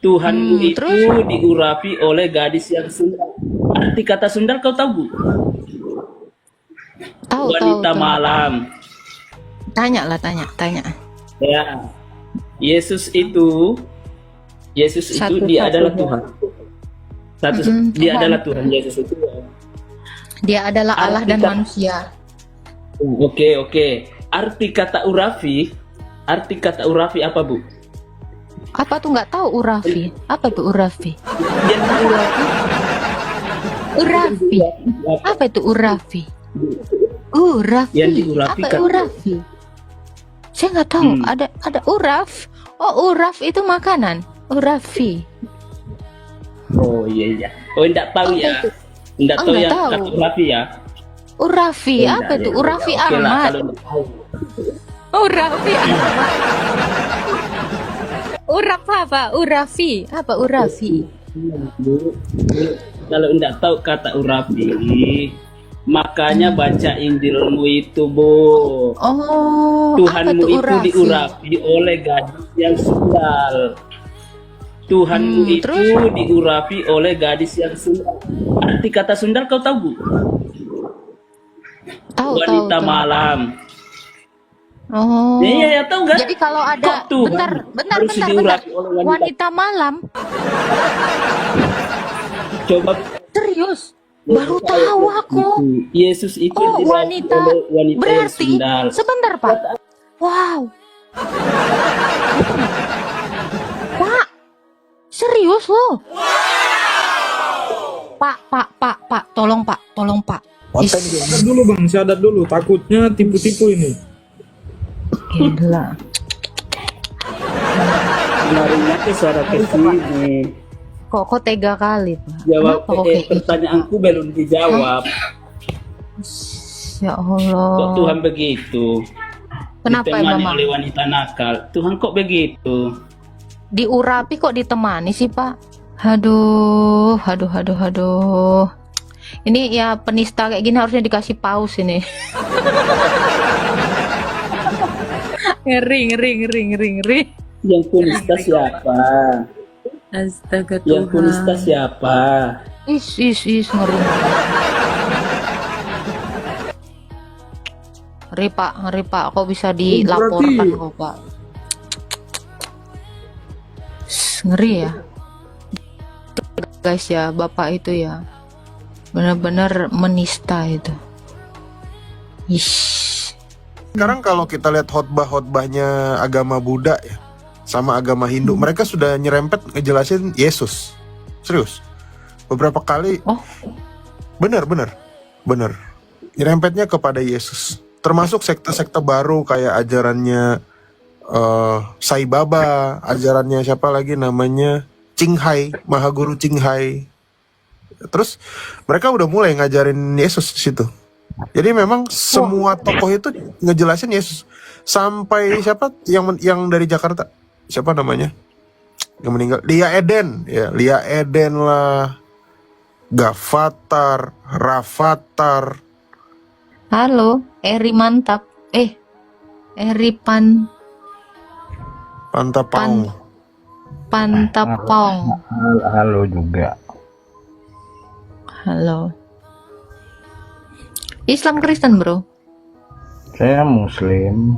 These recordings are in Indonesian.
Tuhanmu itu Terus diurapi oleh gadis yang sundal. Arti kata sundal kau tahu, Bu? tahu Wanita tahu. malam. Tanya lah, tanya. Ya, Yesus itu dia adalah Satu-satunya. Tuhan. Dia Tuhan. adalah Tuhan. Yesus itu. Dia adalah Allah Arti dan kata manusia. Oke. Arti kata urafi apa, Bu? Apa tuh, nggak tahu urafi? Apa tuh urafi? Yang diurapi, Urafi. Apa itu urafi? Urafi. yang diurapi Apa kan. urafi? Saya nggak tahu. Hmm. Ada uraf. Oh, uraf itu makanan. Urafi. Oh iya. Oh, enggak tahu Apa ya. itu? Enggak Oh, tahu nggak yang tahu. kata urafi ya. Urafi. Oh, Apa enggak, itu? ya. Urafi Oke lah Ahmad. kalau enggak tahu. Urafi Ahmad. Uraf apa? Urafi. Apa urafi? Kalau enggak tahu kata urafi, makanya baca Injilmu itu, Bu. Oh, apa Tuhanmu tuh itu urafi? diurapi oleh gadis yang sundal. Tuhanmu itu Terus diurapi oleh gadis yang sundal. Arti kata sundal kau tahu, Bu? tahu Wanita tahu. malam. Oh. Ya, tahu nggak? Jadi kalau ada Kok Tuhan bentar. harus diurapi oleh wanita? Wanita malam, Coba serius? Baru tahu aku. Yesus itu Oh, diurapi wanita. oleh wanita yang Berarti sundal. sebentar, Pak. Wow. Pak, serius loh. Pak, tolong Pak. Konten syahadat dulu bang, syahadat dulu. Takutnya tipu-tipu ini. Gila. Larinya ke suara ke sini. Kok tega kali, Pak? Jawab Kenapa kok kayak gitu, pertanyaanku belum dijawab. Ya Kok Allah. Tuhan begitu? Kenapa Ditemani emang? oleh wanita nakal. Tuhan kok begitu? Diurapi kok ditemani sih, Pak? Aduh. Ini ya penista kayak gini harusnya dikasih paus ini. ngeri. Yang penista siapa? Astaga Yang penista siapa? Is ngeri. Ngeri Pak, kok bisa dilaporkan Berarti- kok Pak? Ngeri ya. Guys ya, Bapak itu ya benar-benar menista itu. Ish. Sekarang kalau kita lihat khotbah-khotbahnya agama Buddha ya, sama agama Hindu, mereka sudah nyerempet ngejelasin Yesus. Serius. Beberapa kali. Oh. Bener. Nyerempetnya kepada Yesus. Termasuk sekte-sekte baru kayak ajarannya Sai Baba, ajarannya siapa lagi namanya Ching Hai, Mahaguru Ching Hai. Terus mereka udah mulai ngajarin Yesus di situ. Jadi memang semua tokoh itu ngejelasin Yesus. Sampai siapa yang dari Jakarta? Siapa namanya? Yang meninggal. Lia Eden, ya, Lia Eden lah. Gavatar, Rafathar. Halo, Eri mantap. Eri Pantapang. Pantapong. Halo juga. Halo. Islam Kristen, Bro. Saya Muslim.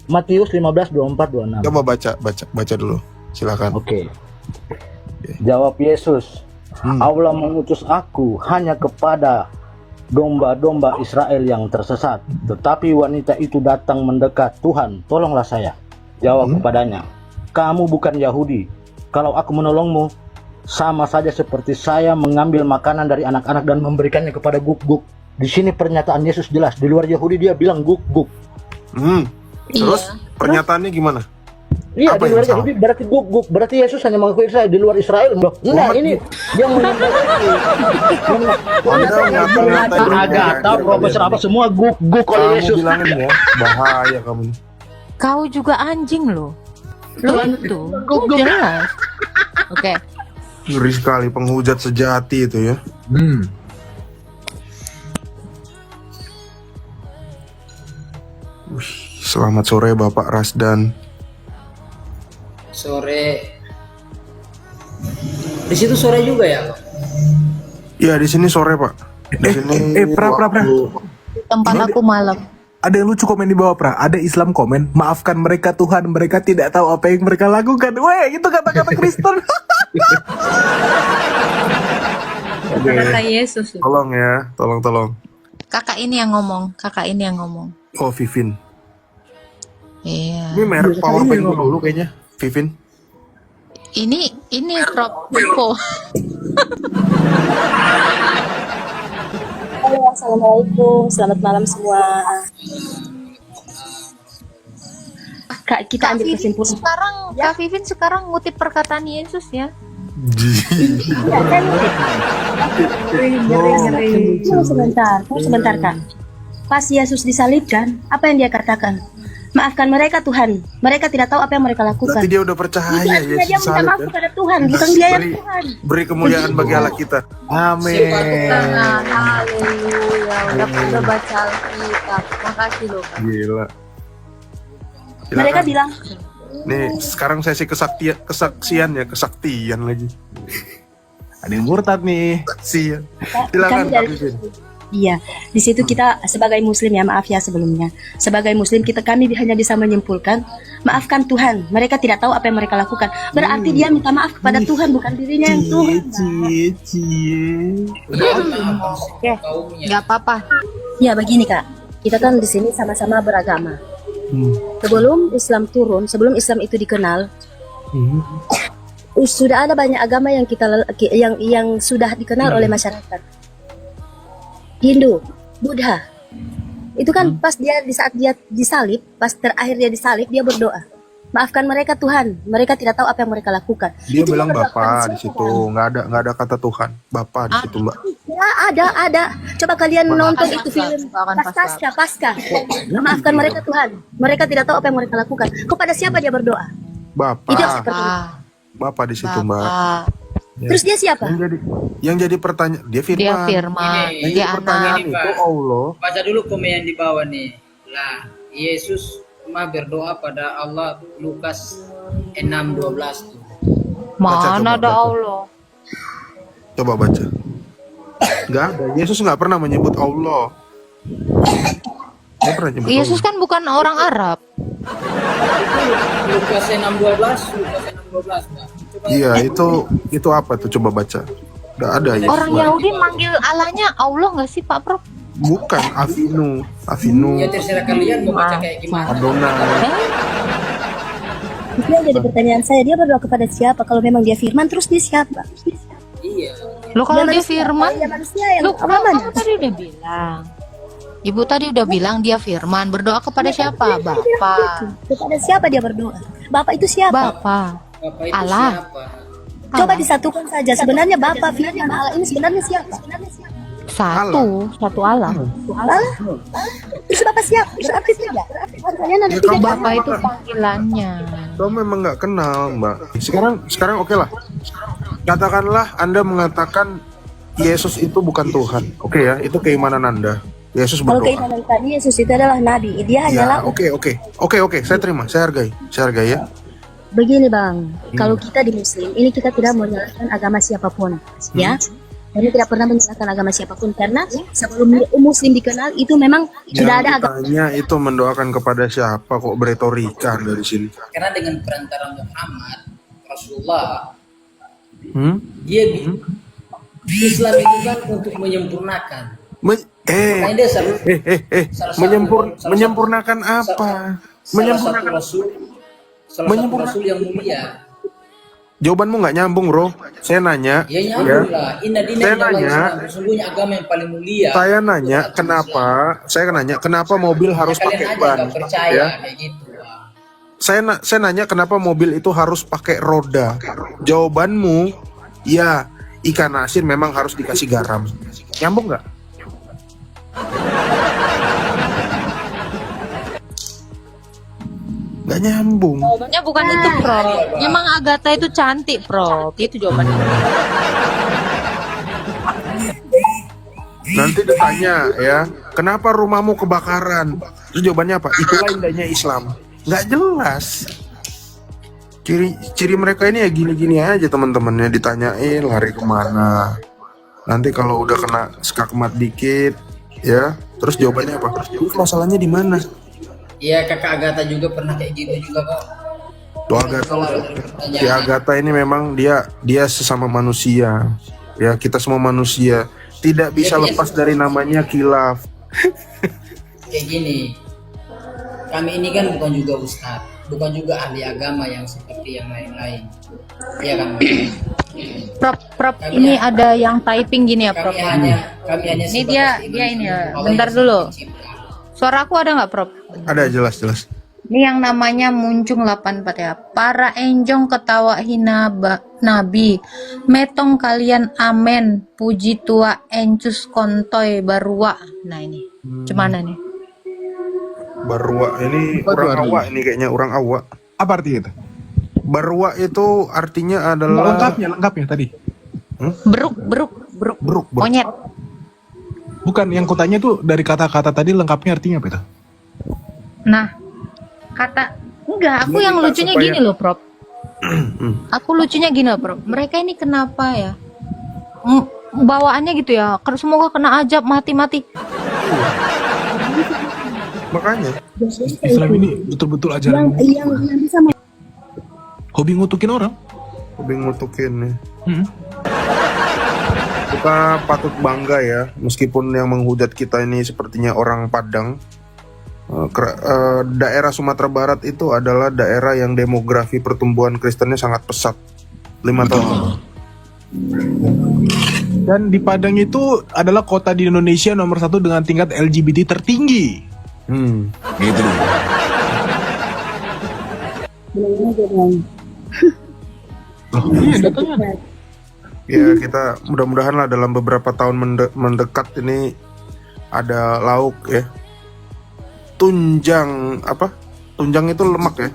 Matius 15:24-26. Coba baca dulu. Silakan. Oke. Jawab Yesus, Allah mengutus aku hanya kepada domba-domba Israel yang tersesat. Tetapi wanita itu datang mendekat, Tuhan, tolonglah saya. Jawab kepadanya, kamu bukan Yahudi. Kalau aku menolongmu, sama saja seperti saya mengambil makanan dari anak-anak dan memberikannya kepada guk-guk. Di sini pernyataan Yesus jelas. Di luar Yahudi dia bilang guk-guk. Terus pernyataannya gimana? Iya, Apa di luar yang salah? Yahudi berarti guk-guk. Berarti Yesus hanya mengakui Israel. Di luar Israel. Enggak, ini yang Anda ngata-ngatain Agatha, profesor apa semua guk-guk oleh Kamu Yesus. bilangin ya, bahaya kamu. Kau juga anjing loh. Lo itu. Jelas. Oke. Ngeri sekali penghujat sejati itu ya. Selamat sore Bapak Rasdan. Sore. Di situ sore juga ya, Pak? Ya di sini sore Pak. Di sini pra. Tempat aku malam. Ada yang lucu komen di bawah, Pra. Ada Islam komen, maafkan mereka Tuhan, mereka tidak tahu apa yang mereka lakukan. Weh, itu kata-kata Kristen. Kata Yesus. Tolong ya, tolong. Kakak ini yang ngomong. Oh Vivin. Iya. Ini merek powerbank dulu kayaknya. Vivin. Ini Rob Info. Halo, assalamualaikum, selamat malam semua. Kak, kita ambil kesimpulan. Kak Vivin sekarang ngutip perkataan Yesus ya. Iya, kan? Tunggu sebentar Kak. Pas Yesus disalibkan, apa yang dia katakan? Maafkan mereka Tuhan, mereka tidak tahu apa yang mereka lakukan. Berarti dia udah percaya Itu artinya dia minta maaf kepada Tuhan, bukan dia yang Tuhan. Beri kemuliaan bagi Allah kita. Amin. Haleluya. Udah baca Alkitab. Makasih loh Kak. Gila. Mereka bilang, nih sekarang sesi kesaktian lagi. Ada yang murtad nih. Sian. Silakan Kak Vivin. iya, di situ kita sebagai Muslim ya, maaf ya sebelumnya. Sebagai Muslim kami hanya bisa menyimpulkan, maafkan Tuhan. Mereka tidak tahu apa yang mereka lakukan. Berarti dia minta maaf kepada Tuhan, bukan dirinya yang Tuhan. Oke, nggak apa-apa. Ya begini Kak, kita kan di sini sama-sama beragama. Sebelum Islam turun, sebelum Islam itu dikenal, sudah ada banyak agama yang yang sudah dikenal oleh masyarakat. Hindu, Buddha, itu kan pas di saat dia disalib, pas terakhir dia disalib, dia berdoa, maafkan mereka Tuhan, mereka tidak tahu apa yang mereka lakukan. Dia Itu bilang berdoa Bapa kepada di siapa? situ, nggak ada kata Tuhan. Bapa di situ Mbak. Ya, ada. Coba kalian nonton itu film Pasca. Maafkan mereka Tuhan, mereka tidak tahu apa yang mereka lakukan. Kepada siapa dia berdoa? Bapa. Itu seperti itu. Bapa di situ Mbak. Ya. Terus dia siapa? Yang jadi pertanyaan dia firman. Ini, Yang jadi pertanyaan ini, itu Pak. Allah. Baca dulu komen yang di bawah nih. Lah, Yesus mah berdoa pada Allah, Lukas 6:12 tuh. Mana coba ada baca. Allah? Coba baca. Nggak ada. Yesus nggak pernah menyebut Allah. Nggak pernah nyebut Yesus Allah. kan bukan orang Arab. Lukas 6:12, Pak. Coba Iya itu apa tuh, coba baca. Nggak ada Yesus. Orang Yahudi manggil Allahnya Allah nggak sih Pak Prof? Bukan Avinu. ya terserah kalian mau baca kayak gimana. Adonai. Itu yang jadi pertanyaan saya, dia berdoa kepada siapa? Kalau memang dia firman, terus dia siapa? Iya. Lo kalau dia manusia, firman, dia manusia yang lo apa mana? kamu tadi udah bilang. Ibu tadi udah bilang dia firman, berdoa kepada siapa? Bapa. Kepada siapa dia berdoa? Bapak itu siapa? Bapa. Bapak itu Allah. siapa? Coba disatukan saja. Sebenarnya Bapak firman Allah ini sebenarnya siapa? Satu Allah. Allah. Terus Bapak siapa? Berarti tidak. Pertanyaan ada tiga. Bapak itu panggilannya. Kamu memang nggak kenal Mbak. Sekarang oke lah. Katakanlah Anda mengatakan Yesus itu bukan Tuhan. Oke ya, itu keimanan Anda. Yesus Kalau berdoa. keimanan tadi Yesus itu adalah Nabi. Dia hanyalah Ya, oke. Saya terima, saya hargai ya. begini Bang. Kalau kita di Muslim, ini kita tidak mau menyalahkan agama siapapun, ya. Kami tidak pernah menyalahkan agama siapapun karena sebelum Muslim dikenal itu memang sudah ada agama. Tanya itu mendoakan kepada siapa, kok beretorika dari sini? Karena dengan perantara Muhammad Rasulullah, dia Islam itu kan untuk menyempurnakan. Makanya dia Menyempurnakan apa? Menyempurnakan salah satu rasul yang mulia. Jawabanmu nggak nyambung, bro. Saya nanya. Ya nyambung lah. Inna dina Saya inda Allahi nanya. Islam. Sesungguhnya agama yang paling mulia. Saya nanya kenapa mobil harus Kalian pakai aja ban? nggak percaya Ya. kayak gitu. Lah. Saya nanya kenapa mobil itu harus pakai roda? Jawabanmu, ya ikan asin memang harus dikasih garam. Nyambung nggak? Nggak nyambung. Jawabannya bukan itu, Prof. Emang Agatha itu cantik, Prof. Itu jawabannya. Nanti ditanya ya, kenapa rumahmu kebakaran? Terus jawabannya apa? Itulah indahnya Islam. Nggak jelas. Ciri mereka ini ya gini-gini aja teman-temannya, ditanyain lari kemana. Nanti kalau udah kena skakmat dikit, ya, terus jawabannya apa? Terus masalahnya di mana? Iya, kakak Agatha juga pernah kayak gitu juga kok. Tuh Agatha, Kalau ada pertanyaan, si Agatha ini memang dia sesama manusia. Ya, kita semua manusia. Tidak bisa Iya, lepas dari namanya khilaf. kayak gini. Kami ini kan bukan juga ustadz, bukan juga ahli agama yang seperti yang lain-lain. Iya kan? Prof, ini ada yang typing gini ya, Prof. Kami hanya Ini sebatas dia ini ya. Allah Bentar yang dulu. mencipta. Suara aku ada nggak, Prof? Ada jelas. Ini yang namanya Muncung 84 ya. Para enjong ketawa hina Nabi. Metong kalian amen. Puji tua encus kontoy barua. Nah ini. Cuman nih? Barwa ini Apa tuh orang artinya? awak ini kayaknya orang awak. Apa artinya itu? Barwa itu artinya adalah Lengkapnya tadi. Beruk. Beruk. Monyet. Bukan, yang kutanya tuh dari kata-kata tadi lengkapnya artinya apa itu? Nah, kata enggak, aku Ini yang Pak, lucunya supaya- gini loh, Prof. Aku lucunya gini loh, Prof. Mereka ini kenapa ya? Bawaannya gitu ya. Semoga kena ajab mati-mati. Makanya Islam ini betul-betul ajaran yang bisa hobi ngutukin orang. hobi ngutukin nih. Hmm. Kita patut bangga ya, meskipun yang menghujat kita ini sepertinya orang Padang. Daerah Sumatera Barat itu adalah daerah yang demografi pertumbuhan Kristennya sangat pesat. 5 tahun. Dan di Padang itu adalah kota di Indonesia nomor 1 dengan tingkat LGBT tertinggi. Gitu deh. Iya, datanya. Ya kita mudah-mudahan lah dalam beberapa tahun mendekat ini ada lauk ya. Tunjang apa? Tunjang itu lemak ya.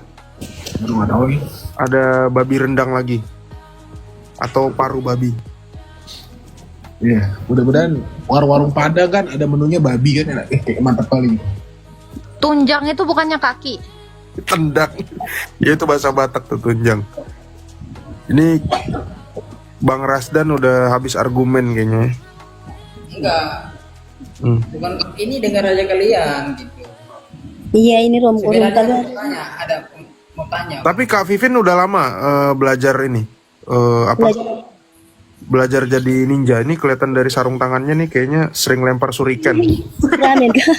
Aduh, nggak tahu nih. Ada babi rendang lagi. Atau paru babi. Iya, mudah-mudahan warung-warung Padang kan ada menunya babi kan enak. Kayak mantap kali. Tunjang itu bukannya kaki. Tendang. Ya itu bahasa Batak tuh tunjang. Ini Bang Rasdan udah habis argumen kayaknya. Enggak. Bukan ini dengar aja kalian gitu. Iya ini rom Sebenarnya mau tanya. Tapi Kak Vivin udah lama belajar ini. Belajar jadi ninja. Ini kelihatan dari sarung tangannya nih kayaknya sering lempar shuriken. ramen kah?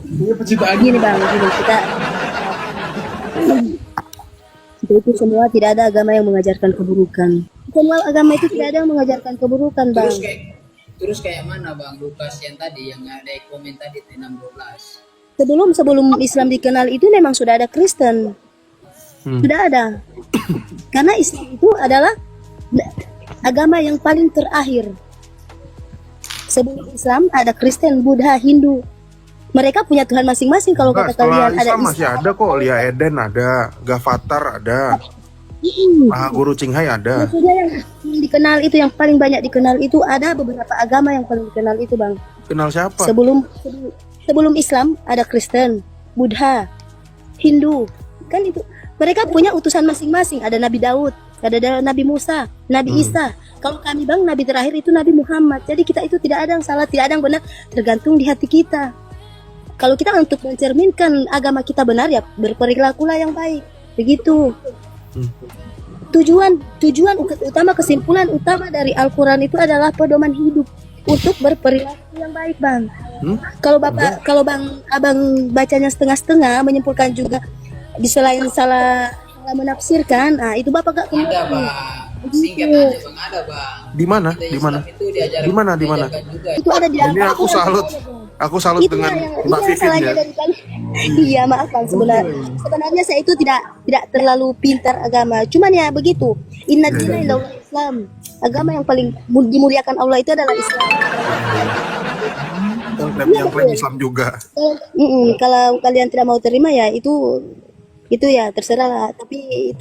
Ini pecinta Gini bang, gini kita itu semua tidak ada agama yang mengajarkan keburukan. Semua agama itu tidak ada yang mengajarkan keburukan bang. Terus kayak mana bang Lukas yang tadi yang ada komen tadi 6:12. Sebelum Islam dikenal itu memang sudah ada Kristen. Sudah ada. Karena Islam itu adalah agama yang paling terakhir. Sebelum Islam ada Kristen, Buddha, Hindu. Mereka punya Tuhan masing-masing kalau kata Setelah kalian ada Islam masih ada kok. Lia Eden ada, Gavatar ada, Mahaguru Cinghai ada. Maksudnya yang dikenal itu yang paling banyak dikenal itu ada beberapa agama yang paling dikenal itu bang. Kenal siapa? Sebelum Islam ada Kristen, Buddha, Hindu. Kan itu mereka punya utusan masing-masing. Ada Nabi Daud, ada Nabi Musa, Nabi Isa. Kalau kami bang, Nabi terakhir itu Nabi Muhammad. Jadi kita itu tidak ada yang salah, tidak ada yang benar, tergantung di hati kita. Kalau kita untuk mencerminkan agama kita benar ya berperilakulah yang baik. Begitu. Tujuan utama, kesimpulan utama dari Al-Quran itu adalah pedoman hidup untuk berperilaku yang baik bang. Kalau abang bacanya setengah-setengah menyimpulkan juga di selain salah menafsirkan, itu bapak gak kembali. Ada bang. Singkat aja bang, ada bang. Di mana? Kita Di mana? Islam itu diajarkan- Di mana? diajarkan juga. Itu ada di Ini Al-Quran. aku salut. Aku salut Itu dengan yang Mbak Vivin salahnya ya. dari kami. Iya maaf bang, sebenarnya saya itu tidak terlalu pintar agama. Cuman ya begitu. Inna dina indallah Islam. Agama yang paling dimuliakan Allah itu adalah Islam. Yang klaim Islam juga. Kalau kalian tidak mau terima ya itu ya terserah lah. Tapi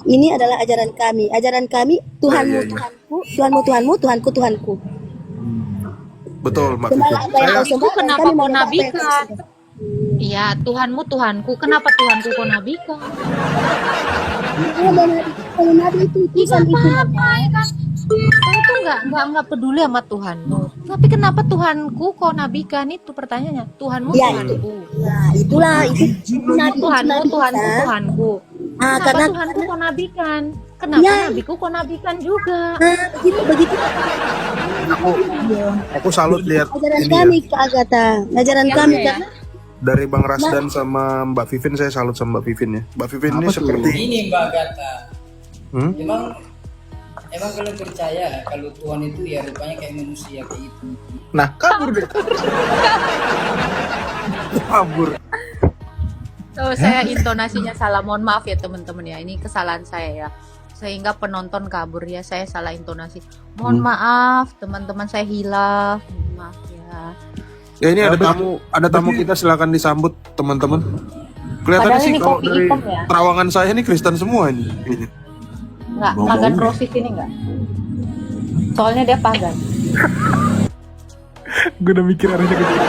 ini adalah ajaran kami. Ajaran kami Tuhanmu Tuhanku, Tuhanmu Tuhanmu, Tuhanku Tuhanku. Betul Mbak Sembahlah Vivin. apa yang kau Nabiku sembah, kenapa kami mau kau sembah apa yang kau nabikan? sembah. Iya, Tuhanmu Tuhanku. Kenapa Tuhanku kok nabi kan? Kalau nabi itu Tidak utusan itu apa-apa ya kan. Saya tuh nggak peduli sama Tuhanmu. Tapi kenapa Tuhanku kok nabikan itu pertanyaannya? Tuhanmu Ya, Tuhanku. Nah, itulah itu nabi itu Tuhanmu nabi Tuhanku kita. Tuhanku. Ah, Kenapa karena Tuhanku kok nabikan? Kenapa Ya. nabiku kok nabikan juga? begitu Aku salut lihat ajaran ini kami ya. Kak Agatha, ajaran Iya, kami iya. karena Dari Bang Rasdan sama Mbak Vivin, saya salut sama Mbak Vivin ya. Mbak Vivin ini seperti Ini Mbak Gata, Hmm? emang kalian percaya kalau Tuhan itu ya rupanya kayak manusia kayak itu? Nah, kabur deh. kabur. Oh, saya intonasinya salah. Mohon maaf ya teman-teman ya. Ini kesalahan saya ya. Sehingga penonton kabur ya. Saya salah intonasi. Mohon maaf teman-teman, saya hilaf. Maaf ya. Ya ini ada tamu kita, silakan disambut teman-teman. Kelihatannya Padahal sih ini kalau kopi dari hitam ya. terawangan saya ini Kristen semua ini. Kayaknya. Enggak, pagan Rosis ini enggak. Soalnya dia pagan. Gue udah mikir arahnya ke sini.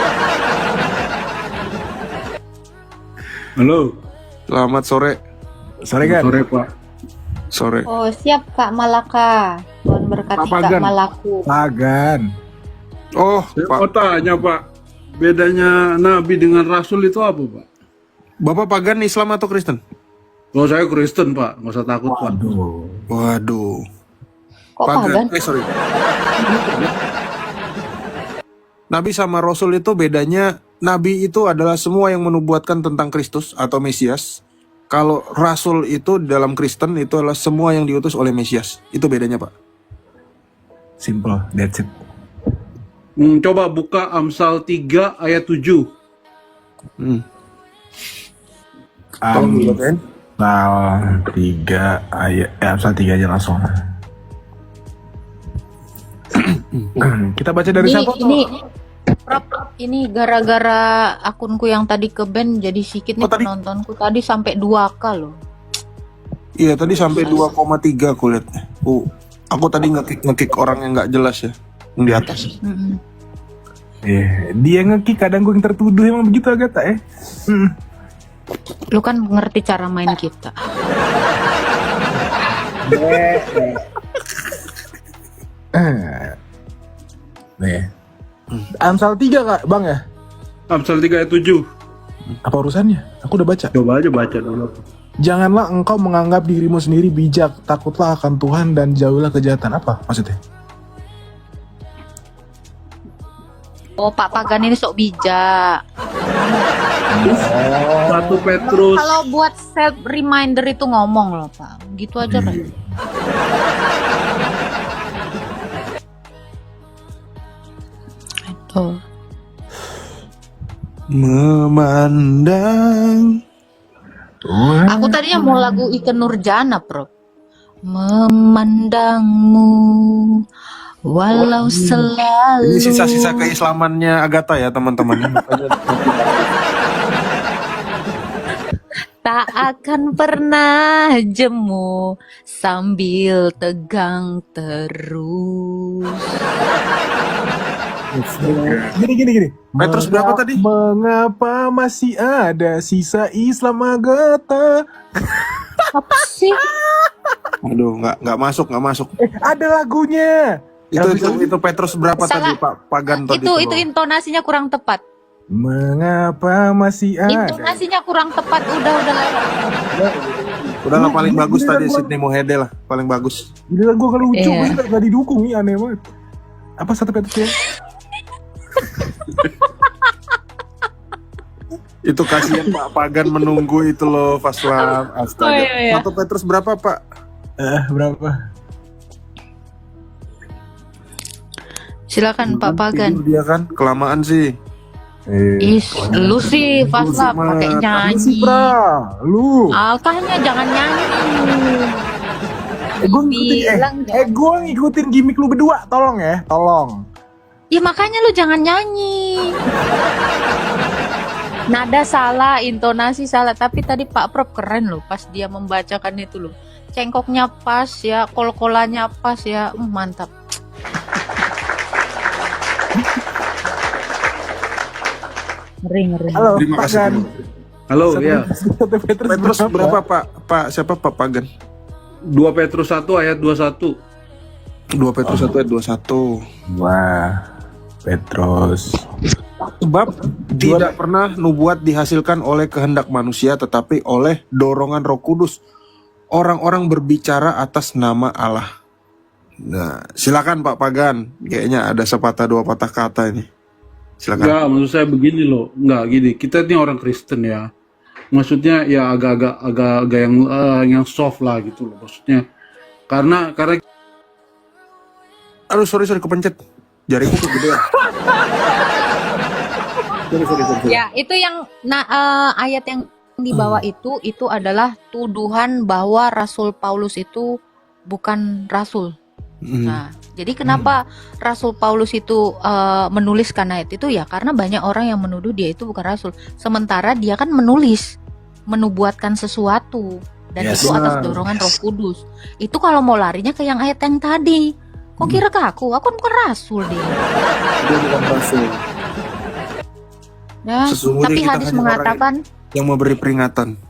Halo. Selamat sore. Sore kan? Sore Pak. Sore. Oh, siap Kak Malaka. Tuhan berkati Pak Kak Pagan. Malaku. Pagan. Oh, Saya Pak. mau tanya Pak, bedanya Nabi dengan Rasul itu apa Pak? Bapak pagan Islam atau Kristen? Oh saya Kristen Pak, nggak usah takut Pak. Waduh. Kok pagan? Sorry. Nabi sama Rasul itu bedanya, Nabi itu adalah semua yang menubuatkan tentang Kristus atau Mesias. Kalau Rasul itu dalam Kristen itu adalah semua yang diutus oleh Mesias. Itu bedanya Pak. Simple, that's it. Coba buka Amsal 3 ayat 7. Tolong dibacain. Amsal 3 ayat, Amsal 3 aja langsung. Kita baca dari siapa tuh? Prap, ini gara-gara akunku yang tadi ke band jadi sedikit nih tadi? penontonku tadi sampai 2K loh. Iya tadi sampai 2,3 aku lihat. Aku tadi ngekick orang yang nggak jelas ya, yang di atas. Dia nge-kick, kadang gue yang tertuduh, emang begitu Agatha ya. Lu kan ngerti cara main kita. Nih. Amsal 3 Kak, Bang ya? Amsal 3 ayat 7. Apa urusannya? Aku udah baca. Coba aja baca dulu. Janganlah engkau menganggap dirimu sendiri bijak, takutlah akan Tuhan dan jauhilah kejahatan. Apa maksudnya? Oh, Pak Pagan ini sok bijak. 1 Petrus Kalau buat self reminder itu ngomong loh, Pak. Gitu aja kan. Itu. Memandang. Aku tadinya mau lagu Ikke Nurjana, Bro. Memandangmu walau selalu. Ini sisa-sisa keislamannya Agatha ya teman-teman. Tak akan pernah jemu sambil tegang terus. Gini. Petrus berapa tadi? Mengapa masih ada sisa Islam Agatha? Apa sih? Aduh, nggak masuk. Ada lagunya. Itu Petrus berapa Salah. tadi Pak Pagan tadi? Itu intonasinya kurang tepat. Mengapa masih ada? Intonasinya kurang tepat. Udah lewat. Udah lah paling bagus tadi Sydney Mohede lah, paling bagus. Gila gue kalau lucu, Iya. gue gak didukung nih, aneh banget. Apa 1 Petrus ya? Itu kasihan Pak Pagan menunggu itu loh Faslam. Astaga. Oh, iya. 1 Petrus berapa Pak? Berapa? Silakan Pak Pagan. Tidur dia kan, kelamaan sih. Lu sih Fasla pakai nyanyi. Lu. Alkahnya jangan nyanyi. Gue ngikutin gimmick lu berdua, tolong ya, tolong. Ya makanya lu jangan nyanyi. Nada salah, intonasi salah, tapi tadi Pak Prof keren loh pas dia membacakan itu loh. Cengkoknya pas ya, kol-kolannya pas ya, mantap. Ngeri. Halo, Terima Pak kasih. Gan. Halo, ya. 1 Petrus Petrus berapa Pak? Siapa Pak Pagan? 2 Petrus 1 ayat 21. 2 Petrus 1 ayat 21. Wah, Petrus. Sebab tidak pernah nubuat dihasilkan oleh kehendak manusia, tetapi oleh dorongan Roh Kudus. Orang-orang berbicara atas nama Allah. Nah, silakan Pak Pagan. Kayaknya ada sepatah dua patah kata ini. Silakan. Enggak, maksud saya begini loh. Enggak gini. Kita ini orang Kristen ya. Maksudnya ya agak yang soft lah gitu loh. Maksudnya karena Aduh, sorry kepencet. Jariku kegedean. Sorry. Ya, itu yang ayat yang di bawah itu adalah tuduhan bahwa Rasul Paulus itu bukan rasul. Nah, jadi kenapa Rasul Paulus itu menuliskan ayat itu ya karena banyak orang yang menuduh dia itu bukan rasul. Sementara dia kan menubuatkan sesuatu dan Yes. itu atas dorongan Roh Kudus. Itu kalau mau larinya ke yang ayat yang tadi. Kok kira ke aku? Aku kan bukan rasul dia. Dia bukan rasul. Ya, Sesungguhnya tapi kita hadis hanya orang mengatakan yang memberi peringatan.